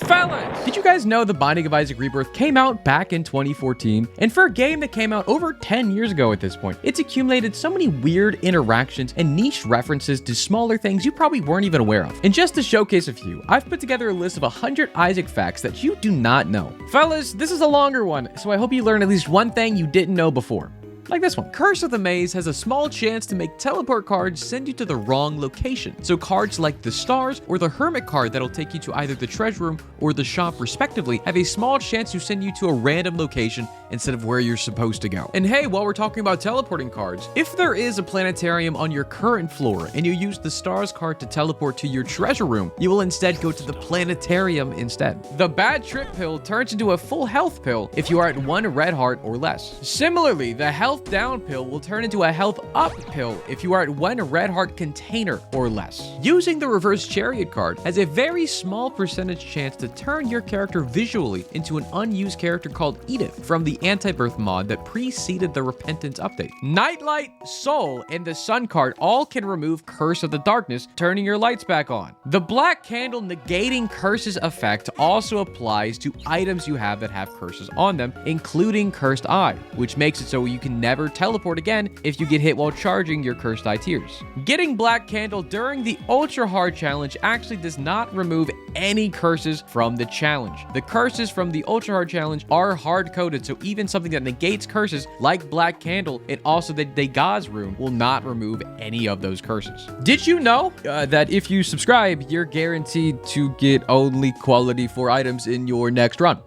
Fellas! Did you guys know The Binding of Isaac Rebirth came out back in 2014? And for a game that came out over 10 years ago at this point, it's accumulated so many weird interactions and niche references to smaller things you probably weren't even aware of. And just to showcase a few, I've put together a list of 100 Isaac facts that you do not know. Fellas, this is a longer one, so I hope you learn at least one thing you didn't know before. Like this one. Curse of the Maze has a small chance to make teleport cards send you to the wrong location. So cards like the Stars or the Hermit card that'll take you to either the treasure room or the shop respectively have a small chance to send you to a random location instead of where you're supposed to go. And hey, while we're talking about teleporting cards, if there is a planetarium on your current floor and you use the Stars card to teleport to your treasure room, you will instead go to the planetarium instead. The Bad Trip pill turns into a full health pill if you are at 1 red heart or less. Similarly, the health down pill will turn into a health up pill if you are at 1 red heart container or less. Using the reverse chariot card has a very small percentage chance to turn your character visually into an unused character called Edith from the Anti-Birth mod that preceded the Repentance update. Nightlight, Soul, and the Sun card all can remove Curse of the Darkness, turning your lights back on. The Black Candle negating curses effect also applies to items you have that have curses on them, including Cursed Eye, which makes it so you can never teleport again if you get hit while charging your Cursed Eye tears. Getting Black Candle during the Ultra Hard challenge actually does not remove any curses from the challenge. The curses from the Ultra Hard challenge are hard-coded, so even something that negates curses like Black Candle and also the Degas rune will not remove any of those curses. Did you know that if you subscribe, you're guaranteed to get only quality 4 items in your next run?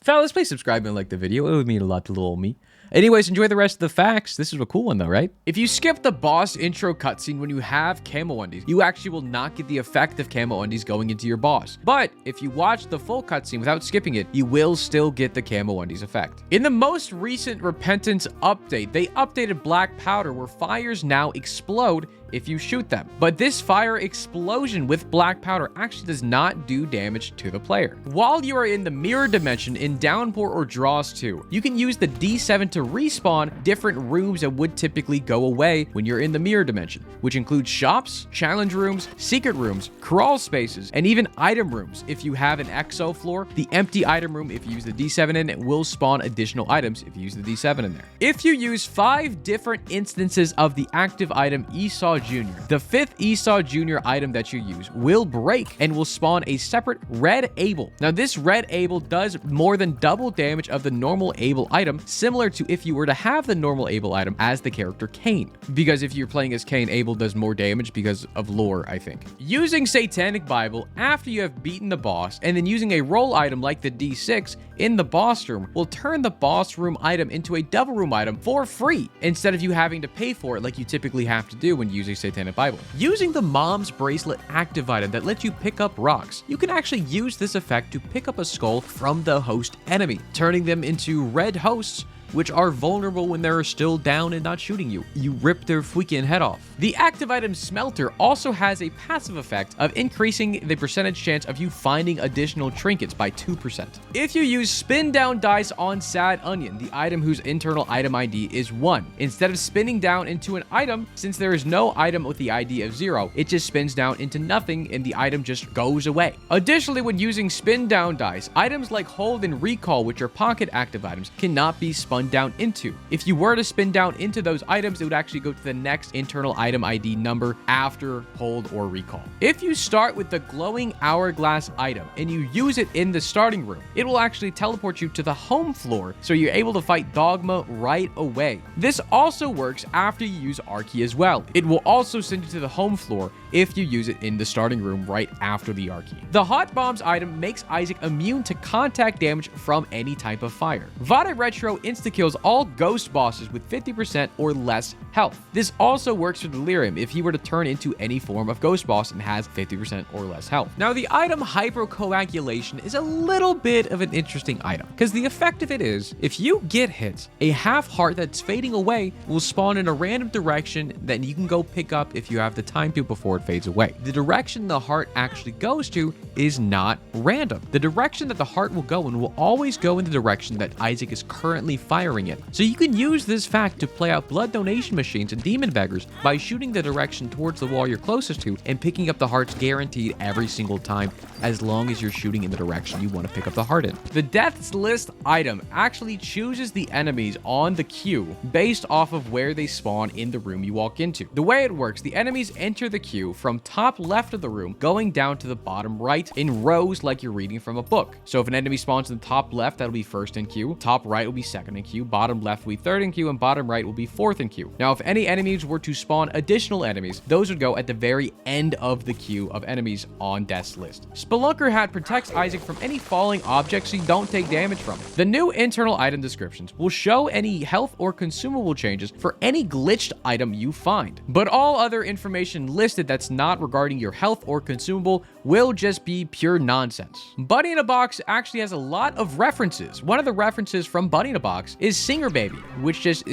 Fellas, please subscribe and like the video. It would mean a lot to little old me. Anyways, enjoy the rest of the facts. This is a cool one though, right? If you skip the boss intro cutscene when you have camo undies, you actually will not get the effect of camo undies going into your boss. But if you watch the full cutscene without skipping it, you will still get the camo undies effect. In the most recent Repentance update, they updated Black Powder where fires now explode if you shoot them. But this fire explosion with Black Powder actually does not do damage to the player. While you are in the mirror dimension in Downpour or Draws 2, you can use the D7 to respawn different rooms that would typically go away when you're in the mirror dimension, which includes shops, challenge rooms, secret rooms, crawl spaces, and even item rooms. If you have an exo floor, the empty item room, if you use the D7 in it, will spawn additional items if you use the D7 in there. If you use 5 different instances of the active item Esau Jr., the 5th Esau Jr. item that you use will break and will spawn a separate red Abel. Now this red Abel does more than double damage of the normal Abel item, similar to if you were to have the normal Abel item as the character Cain. Because if you're playing as Cain, Abel does more damage because of lore, I think. Using Satanic Bible after you have beaten the boss and then using a roll item like the D6 in the boss room will turn the boss room item into a double room item for free instead of you having to pay for it like you typically have to do when using Satanic Bible. Using the Mom's Bracelet active item that lets you pick up rocks, you can actually use this effect to pick up a skull from the host enemy, turning them into red hosts which are vulnerable when they're still down and not shooting you. You rip their freaking head off. The active item Smelter also has a passive effect of increasing the percentage chance of you finding additional trinkets by 2%. If you use Spin Down Dice on Sad Onion, the item whose internal item ID is 1, instead of spinning down into an item, since there is no item with the ID of 0, it just spins down into nothing and the item just goes away. Additionally, when using Spin Down Dice, items like Hold and Recall, which are pocket active items, cannot be spun down into. If you were to spin down into those items, it would actually go to the next internal item ID number after Hold or Recall. If you start with the glowing hourglass item and you use it in the starting room, it will actually teleport you to the home floor so you're able to fight Dogma right away. This also works after you use Archie as well. It will also send you to the home floor if you use it in the starting room right after the Archie. The Hot Bombs item makes Isaac immune to contact damage from any type of fire. Vada Retro insta-kills all ghost bosses with 50% or less health. This also works for Delirium if he were to turn into any form of ghost boss and has 50% or less health. Now the item Hypercoagulation is a little bit of an interesting item because the effect of it is if you get hit, a half heart that's fading away will spawn in a random direction that you can go pick up if you have the time to before it fades away. The direction the heart actually goes to is not random. The direction that the heart will go in will always go in the direction that Isaac is currently firing in. So you can use this fact to play out blood donation machines and demon beggars by shooting the direction towards the wall you're closest to and picking up the hearts guaranteed every single time, as long as you're shooting in the direction you want to pick up the heart in. The Death's List item actually chooses the enemies on the queue based off of where they spawn in the room you walk into. The way it works, the enemies enter the queue from top left of the room going down to the bottom right in rows like you're reading from a book. So if an enemy spawns in the top left, that'll be first in queue, top right will be second in queue, bottom left will be third in queue, and bottom right will be fourth in queue. Now if any enemies were to spawn additional enemies, those would go at the very end of the queue of enemies on Death's List. Spelunker Hat protects Isaac from any falling objects so you don't take damage from it. The new internal item descriptions will show any health or consumable changes for any glitched item you find, but all other information listed that's not regarding your health or consumable will just be pure nonsense. Bunny in a Box actually has a lot of references. One of the references from Bunny in a Box is Singer Baby, which it's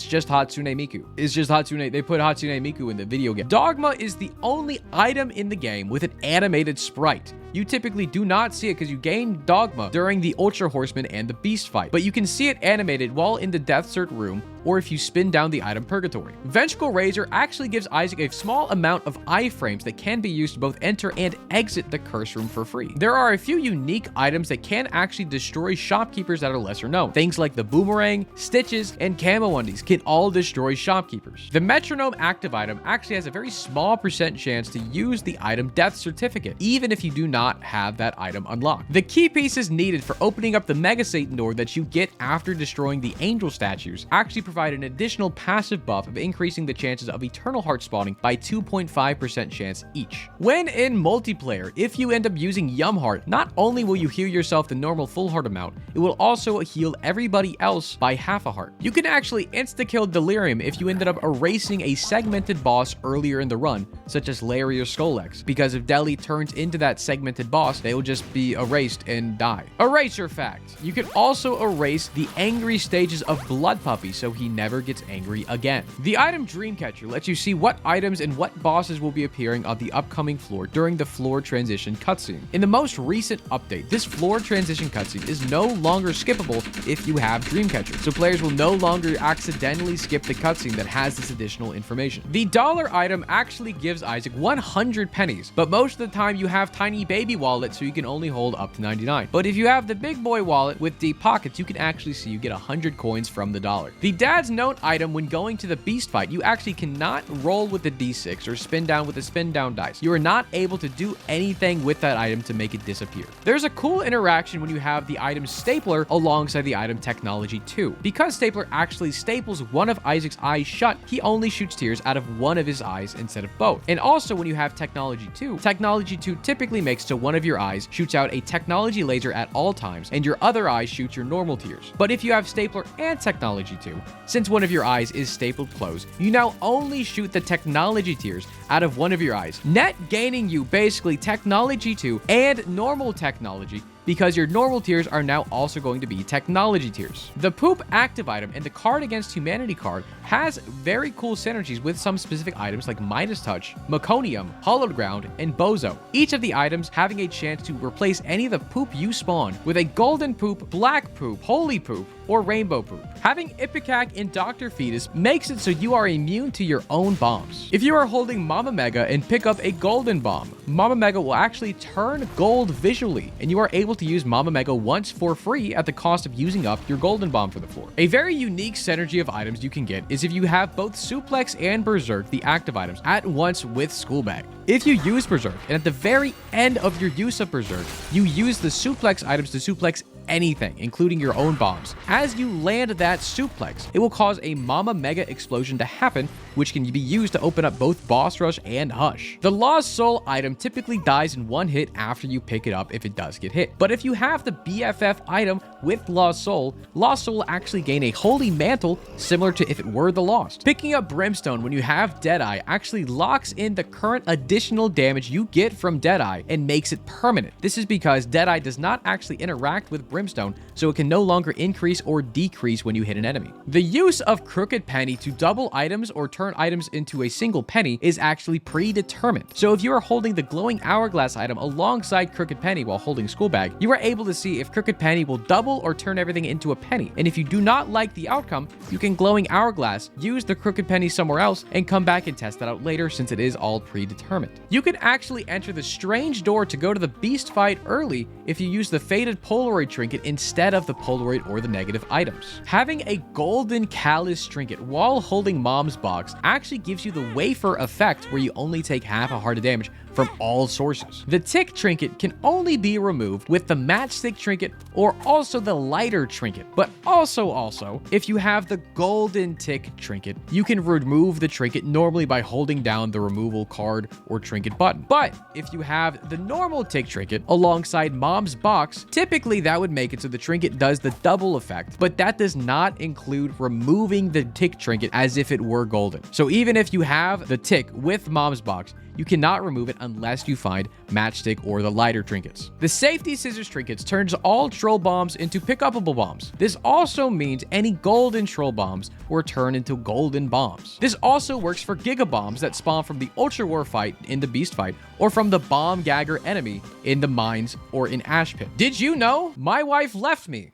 just Hatsune Miku. It's just Hatsune, they put Hatsune Miku in the video game. Dogma is the only item in the game with an animated sprite. You typically do not see it because you gain Dogma during the Ultra Horseman and the Beast fight, but you can see it animated while in the Death Cert room or if you spin down the item Purgatory. Vengeful Razor actually gives Isaac a small amount of iframes that can be used to both enter and exit the curse room for free. There are a few unique items that can actually destroy shopkeepers that are lesser known. Things like the Boomerang, Stitches, and Camo Undies can all destroy shopkeepers. The Metronome active item actually has a very small % chance to use the item Death Certificate, even if you do not have that item unlocked. The key pieces needed for opening up the Mega Satan door that you get after destroying the angel statues actually provide an additional passive buff of increasing the chances of Eternal Heart spawning by 2.5% chance each. When in multiplayer, if you end up using Yum Heart, not only will you heal yourself the normal full heart amount, it will also heal everybody else by half a heart. You can actually insta-kill Delirium if you ended up erasing a segmented boss earlier in the run, such as Larry or Skolex, because if Deli turns into that segmented boss, they will just be erased and die. Eraser fact: you can also erase the angry stages of Blood Puppy so he never gets angry again. The item Dreamcatcher lets you see what items and what bosses will be appearing on the upcoming floor during the floor transition cutscene. In the most recent update, this floor transition cutscene is no longer skippable if you have Dreamcatcher, so players will no longer accidentally skip the cutscene that has this additional information. The dollar item actually gives Isaac 100 pennies, but most of the time you have tiny baby wallet so you can only hold up to 99. But if you have the big boy wallet with deep pockets, you can actually see you get 100 coins from the dollar. The Dad's Note item, when going to the Beast fight, you actually cannot roll with the D6 or spin down with the spin down dice. You are not able to do anything with that item to make it disappear. There's a cool interaction when you have the item Stapler alongside the item Technology 2. Because Stapler actually staples one of Isaac's eyes shut, he only shoots tears out of one of his eyes instead of both. And also when you have Technology 2, Technology 2 typically makes so one of your eyes shoots out a technology laser at all times and your other eye shoots your normal tears. But if you have Stapler and Technology 2, since one of your eyes is stapled closed, you now only shoot the technology tears out of one of your eyes, net gaining you basically Technology 2 and normal technology, because your normal tiers are now also going to be technology tiers. The Poop active item and the Card Against Humanity card has very cool synergies with some specific items like Midas Touch, Meconium, Hollowed Ground, and Bozo. Each of the items having a chance to replace any of the poop you spawn with a golden poop, black poop, holy poop, or rainbow poop. Having Ipecac and Dr. Fetus makes it so you are immune to your own bombs. If you are holding Mama Mega and pick up a golden bomb, Mama Mega will actually turn gold visually, and you are able to use Mama Mega once for free at the cost of using up your golden bomb for the floor. A very unique synergy of items you can get is if you have both Suplex and Berserk, the active items, at once with School Bag. If you use Berserk, and at the very end of your use of Berserk, you use the Suplex items to suplex anything, including your own bombs. As you land that suplex, it will cause a Mama Mega explosion to happen, which can be used to open up both Boss Rush and Hush. The Lost Soul item typically dies in one hit after you pick it up if it does get hit. But if you have the BFF item with Lost Soul will actually gain a Holy Mantle similar to if it were the Lost. Picking up Brimstone when you have Deadeye actually locks in the current addition additional damage you get from Deadeye and makes it permanent. This is because Deadeye does not actually interact with Brimstone, so it can no longer increase or decrease when you hit an enemy. The use of Crooked Penny to double items or turn items into a single penny is actually predetermined. So if you are holding the glowing hourglass item alongside Crooked Penny while holding School Bag, you are able to see if Crooked Penny will double or turn everything into a penny. And if you do not like the outcome, you can glowing hourglass, use the Crooked Penny somewhere else, and come back and test that out later since it is all predetermined. You can actually enter the strange door to go to the beast fight early if you use the faded Polaroid trinket instead of the Polaroid or the negative items. Having a golden callus trinket while holding Mom's box actually gives you the wafer effect where you only take half a heart of damage from all sources. The tick trinket can only be removed with the matchstick trinket or also the lighter trinket. But also, if you have the golden tick trinket, you can remove the trinket normally by holding down the removal card or trinket button. But if you have the normal tick trinket alongside Mom's box, typically that would make it so the trinket does the double effect, but that does not include removing the tick trinket as if it were golden. So even if you have the tick with Mom's box, you cannot remove it unless you find matchstick or the lighter trinkets. The safety scissors trinkets turns all troll bombs into pick-upable bombs. This also means any golden troll bombs will turn into golden bombs. This also works for giga bombs that spawn from the Ultra War fight in the beast fight or from the bomb gagger enemy in the mines or in Ash Pit. Did you know my wife left me?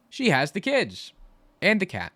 She has the kids and the cat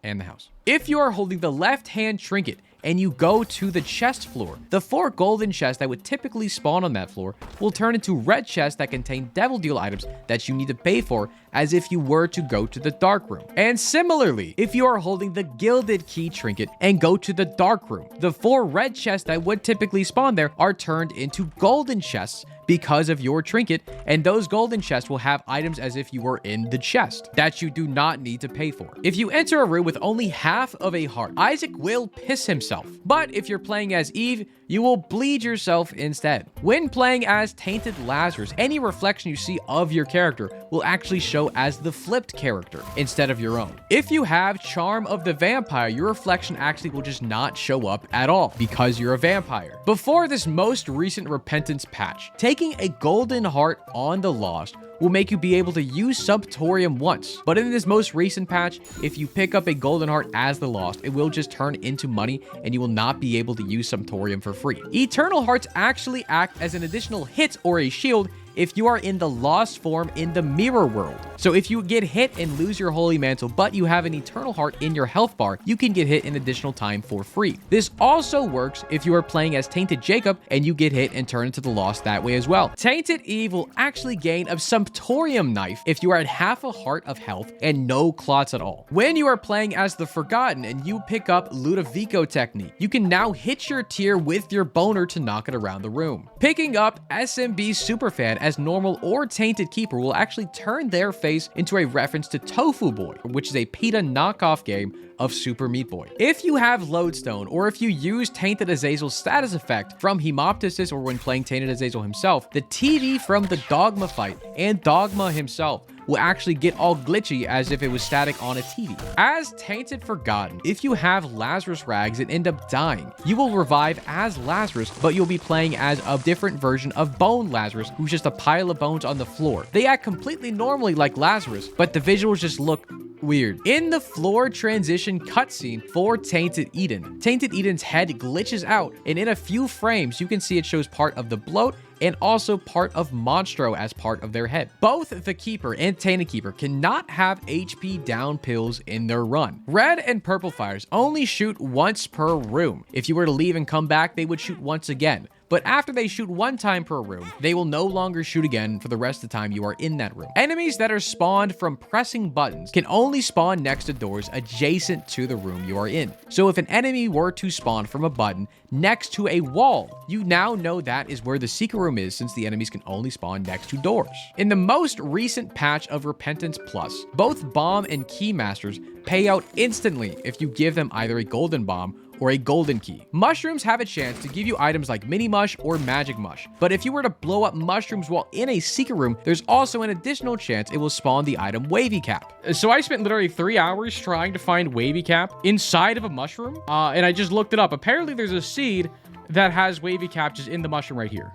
and the house. If you are holding the left hand trinket and you go to the chest floor, the 4 golden chests that would typically spawn on that floor will turn into red chests that contain Devil Deal items that you need to pay for as if you were to go to the dark room. And similarly, if you are holding the gilded key trinket and go to the dark room, the 4 red chests that would typically spawn there are turned into golden chests because of your trinket, and those golden chests will have items as if you were in the chest that you do not need to pay for. If you enter a room with only half of a heart, Isaac will piss himself. But if you're playing as Eve, you will bleed yourself instead. When playing as Tainted Lazarus, any reflection you see of your character will actually show as the flipped character instead of your own. If you have Charm of the Vampire, your reflection actually will just not show up at all because you're a vampire. Before this most recent Repentance patch, taking a golden heart on the Lost will make you be able to use Subtorium once. But in this most recent patch, if you pick up a golden heart as the Lost, it will just turn into money and you will not be able to use Subtorium for free. Eternal hearts actually act as an additional hit or a shield if you are in the lost form in the mirror world. So if you get hit and lose your holy mantle, but you have an eternal heart in your health bar, you can get hit an additional time for free. This also works if you are playing as Tainted Jacob and you get hit and turn into the lost that way as well. Tainted Eve will actually gain a Sumptorium knife if you are at half a heart of health and no clots at all. When you are playing as the Forgotten and you pick up Ludovico technique, you can now hit your tier with your boner to knock it around the room. Picking up SMB Superfan as normal or Tainted Keeper will actually turn their face into a reference to Tofu Boy, which is a PETA knockoff game of Super Meat Boy. If you have Lodestone, or if you use Tainted Azazel's status effect from Hemoptysis or when playing Tainted Azazel himself, the TV from the Dogma fight and Dogma himself will actually get all glitchy as if it was static on a TV. As Tainted Forgotten, if you have Lazarus Rags and end up dying, you will revive as Lazarus, but you'll be playing as a different version of Bone Lazarus, who's just a pile of bones on the floor. They act completely normally like Lazarus, but the visuals just look weird. In the floor transition cutscene for Tainted Eden, Tainted Eden's head glitches out, and in a few frames, you can see it shows part of the bloat and also part of Monstro as part of their head. Both the Keeper and Tainted Keeper cannot have HP down pills in their run. Red and Purple Fires only shoot once per room. If you were to leave and come back, they would shoot once again. But after they shoot one time per room, they will no longer shoot again for the rest of the time you are in that room. Enemies that are spawned from pressing buttons can only spawn next to doors adjacent to the room you are in. So if an enemy were to spawn from a button next to a wall, you now know that is where the secret room is, since the enemies can only spawn next to doors. In the most recent patch of Repentance Plus, both Bomb and Keymasters pay out instantly if you give them either a golden bomb or a golden key. Mushrooms have a chance to give you items like Mini Mush or Magic Mush, but if you were to blow up mushrooms while in a secret room, there's also an additional chance it will spawn the item Wavy Cap. So I spent literally 3 hours trying to find Wavy Cap inside of a mushroom, and I just looked it up. Apparently there's a seed that has wavy captures in the mushroom right here.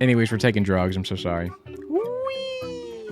Anyways, we're taking drugs. I'm so sorry.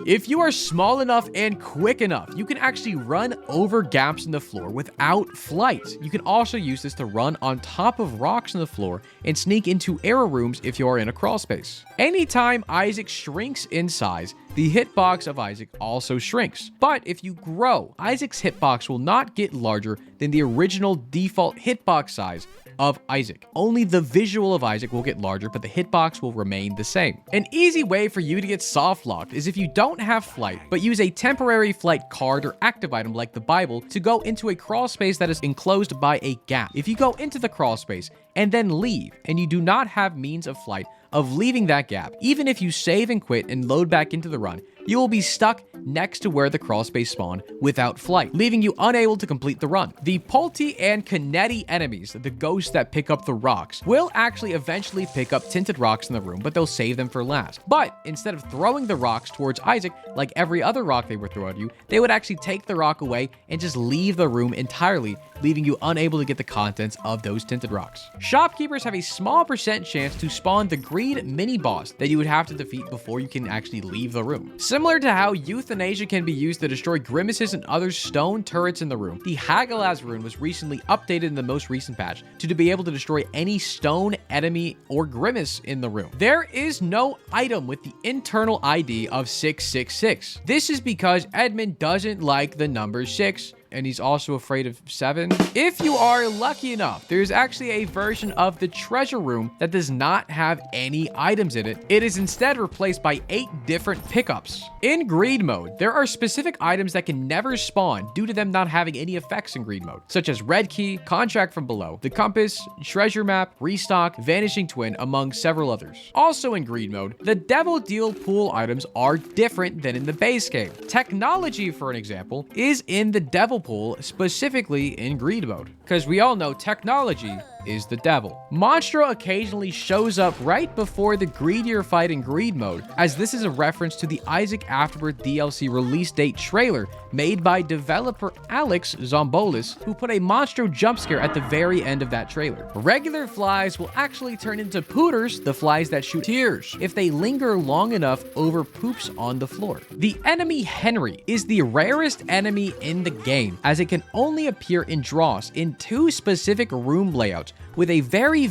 If you are small enough and quick enough, you can actually run over gaps in the floor without flight. You can also use this to run on top of rocks in the floor and sneak into error rooms if you are in a crawl space. Anytime Isaac shrinks in size, the hitbox of Isaac also shrinks. But if you grow, Isaac's hitbox will not get larger than the original default hitbox size of Isaac. Only the visual of Isaac will get larger, but the hitbox will remain the same. An easy way for you to get soft locked is if you don't have flight, but use a temporary flight card or active item like the Bible to go into a crawl space that is enclosed by a gap. If you go into the crawl space and then leave, and you do not have means of flight of leaving that gap, even if you save and quit and load back into the run, you will be stuck next to where the crawl space spawned without flight, leaving you unable to complete the run. The Polty and Canetti enemies, the ghosts that pick up the rocks, will actually eventually pick up tinted rocks in the room, but they'll save them for last. But instead of throwing the rocks towards Isaac like every other rock they would throw at you, they would actually take the rock away and just leave the room entirely, leaving you unable to get the contents of those tinted rocks. Shopkeepers have a small % chance to spawn the greed mini boss that you would have to defeat before you can actually leave the room. Similar to how euthanasia can be used to destroy grimaces and other stone turrets in the room, the Hagalaz rune was recently updated in the most recent patch to be able to destroy any stone enemy or grimace in the room. There is no item with the internal ID of 666. This is because Edmund doesn't like the number 6. And he's also afraid of 7. If you are lucky enough, there's actually a version of the treasure room that does not have any items in it. It is instead replaced by 8 different pickups. In greed mode, there are specific items that can never spawn due to them not having any effects in greed mode, such as red key, contract from below, the compass, treasure map, restock, vanishing twin, among several others. Also in greed mode, the devil deal pool items are different than in the base game. Technology, for an example, is in the devil pool, specifically in greed mode, because we all know technology is the devil. Monstro occasionally shows up right before the greedier fight in greed mode, as this is a reference to the Isaac Afterbirth DLC release date trailer made by developer Alex Zombolis, who put a Monstro jump scare at the very end of that trailer. Regular flies will actually turn into pooters, the flies that shoot tears, if they linger long enough over poops on the floor. The enemy Henry is the rarest enemy in the game, as it can only appear in Dross in 2 specific room layouts with a very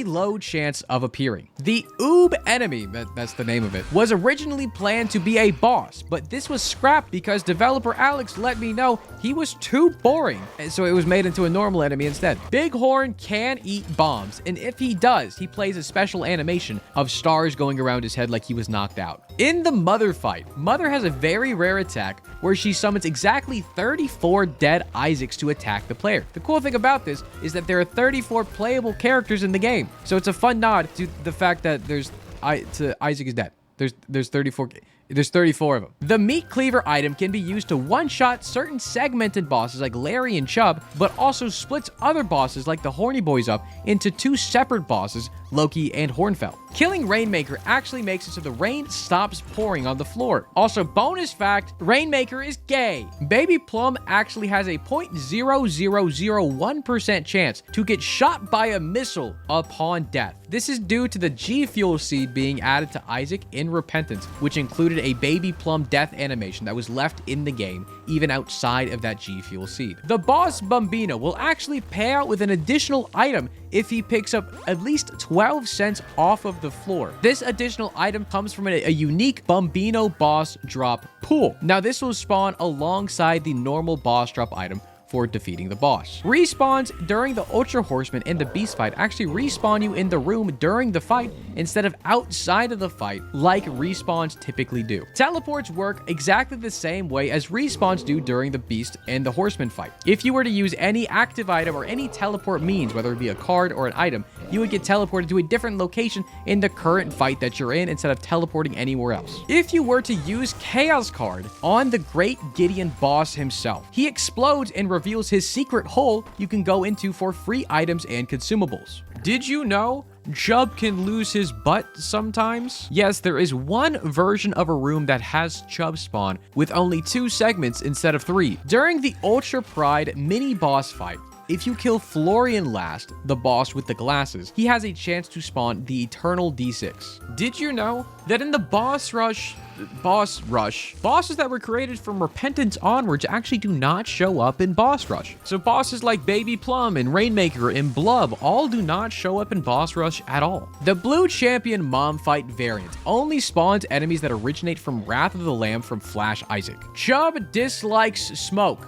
low chance of appearing. The Oob enemy, that's the name of it, was originally planned to be a boss, but this was scrapped because developer Alex let me know he was too boring, and so it was made into a normal enemy instead. Bighorn can eat bombs, and if he does, he plays a special animation of stars going around his head like he was knocked out. In the Mother fight, Mother has a very rare attack where she summons exactly 34 dead Isaacs to attack the player. The cool thing about this is that there are 34 playable characters in the game, so it's a fun nod to the fact that Isaac is dead. There's 34 of them. The Meat Cleaver item can be used to one-shot certain segmented bosses like Larry and Chubb, but also splits other bosses like the Horny Boys up into 2 separate bosses, Loki and Hornfell. Killing Rainmaker actually makes it so the rain stops pouring on the floor. Also, bonus fact, Rainmaker is gay. Baby Plum actually has a 0.0001% chance to get shot by a missile upon death. This is due to the G Fuel seed being added to Isaac in Repentance, which included a Baby Plum death animation that was left in the game, even outside of that G Fuel seed. The boss Bambino will actually pay out with an additional item if he picks up at least 12 cents off of the floor. This additional item comes from a unique Bambino boss drop pool. Now, this will spawn alongside the normal boss drop item for defeating the boss. Respawns during the Ultra Horseman and the Beast fight actually respawn you in the room during the fight instead of outside of the fight like respawns typically do. Teleports work exactly the same way as respawns do during the Beast and the Horseman fight. If you were to use any active item or any teleport means, whether it be a card or an item, you would get teleported to a different location in the current fight that you're in instead of teleporting anywhere else. If you were to use Chaos card on the Great Gideon boss himself, he explodes and reveals his secret hole you can go into for free items and consumables. Did you know Chub can lose his butt sometimes? Yes, there is one version of a room that has Chub spawn with only 2 segments instead of 3. During the Ultra Pride mini boss fight, if you kill Florian last, the boss with the glasses, he has a chance to spawn the Eternal D6. Did you know that in the boss rush, bosses that were created from Repentance onwards actually do not show up in boss rush? So bosses like Baby Plum and Rainmaker and Blub all do not show up in boss rush at all. The Blue Champion Mom Fight variant only spawns enemies that originate from Wrath of the Lamb from Flash Isaac. Chub dislikes smoke.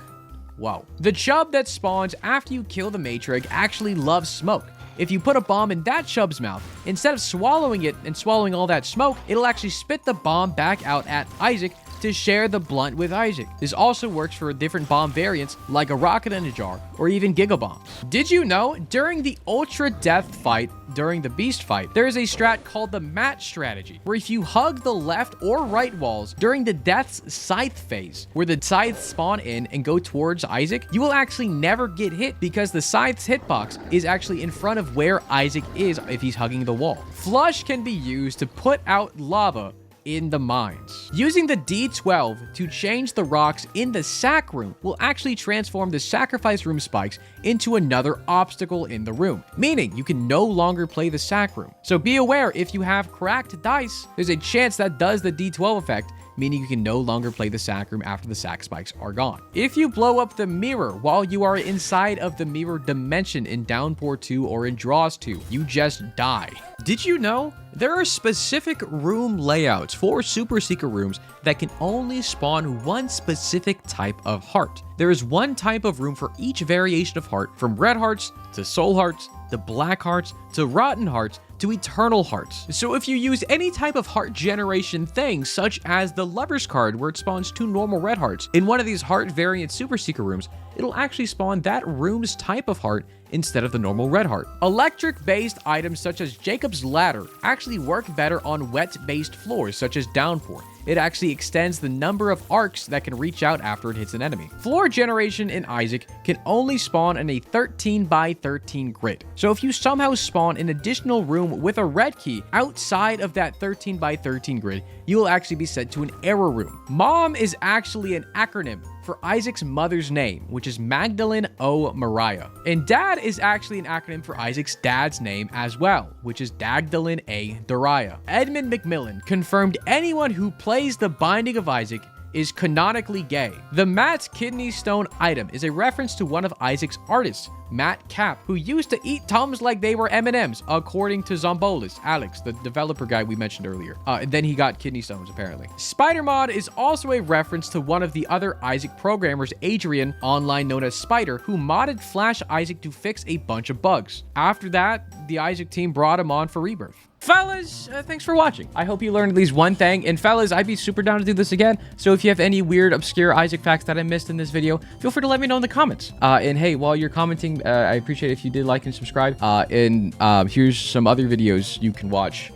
Whoa. The Chub that spawns after you kill the Matrix actually loves smoke. If you put a bomb in that Chub's mouth, instead of swallowing it and swallowing all that smoke, it'll actually spit the bomb back out at Isaac to share the blunt with Isaac. This also works for different bomb variants like a rocket in a jar or even giga bombs. Did you know during the Ultra Death fight, during the Beast fight, there is a strat called the Mat strategy, where if you hug the left or right walls during the Death's Scythe phase, where the Scythes spawn in and go towards Isaac, you will actually never get hit because the Scythe's hitbox is actually in front of where Isaac is if he's hugging the wall. Flush can be used to put out lava in the mines. Using the D12 to change the rocks in the sack room will actually transform the sacrifice room spikes into another obstacle in the room, meaning you can no longer play the sack room. So be aware, if you have cracked dice, there's a chance that does the D12 effect, meaning you can no longer play the sack room after the sack spikes are gone. If you blow up the mirror while you are inside of the mirror dimension in Downpour 2 or in Draws 2, you just die. Did you know there are specific room layouts for super secret rooms that can only spawn one specific type of heart? There is one type of room for each variation of heart, from red hearts to soul hearts to black hearts to rotten hearts to eternal hearts. So if you use any type of heart generation thing, such as the Lover's card where it spawns 2 normal red hearts in one of these heart variant super secret rooms, it'll actually spawn that room's type of heart instead of the normal red heart. Electric-based items such as Jacob's Ladder actually work better on wet-based floors such as Downpour. It actually extends the number of arcs that can reach out after it hits an enemy. Floor generation in Isaac can only spawn in a 13 by 13 grid. So if you somehow spawn an additional room with a red key outside of that 13 by 13 grid, you will actually be sent to an error room. Mom is actually an acronym for Isaac's mother's name, which is Magdalene O. Mariah. And Dad is actually an acronym for Isaac's dad's name as well, which is Dagdalene A. Dariah. Edmund McMillan confirmed anyone who plays the Binding of Isaac is canonically gay. The Matt's Kidney Stone item is a reference to one of Isaac's artists, Matt Cap, who used to eat Tums like they were M&Ms, according to Zombolis, Alex, the developer guy we mentioned earlier. And then he got kidney stones, apparently. Spider Mod is also a reference to one of the other Isaac programmers, Adrian, online known as Spider, who modded Flash Isaac to fix a bunch of bugs. After that, the Isaac team brought him on for Rebirth. Fellas, thanks for watching. I hope you learned at least one thing. And fellas, I'd be super down to do this again. So if you have any weird, obscure Isaac facts that I missed in this video, feel free to let me know in the comments. And hey, while you're commenting, I appreciate if you did like and subscribe. Here's some other videos you can watch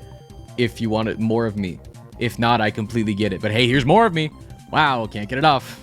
if you wanted more of me. If not, I completely get it. But hey, here's more of me. Wow, can't get enough.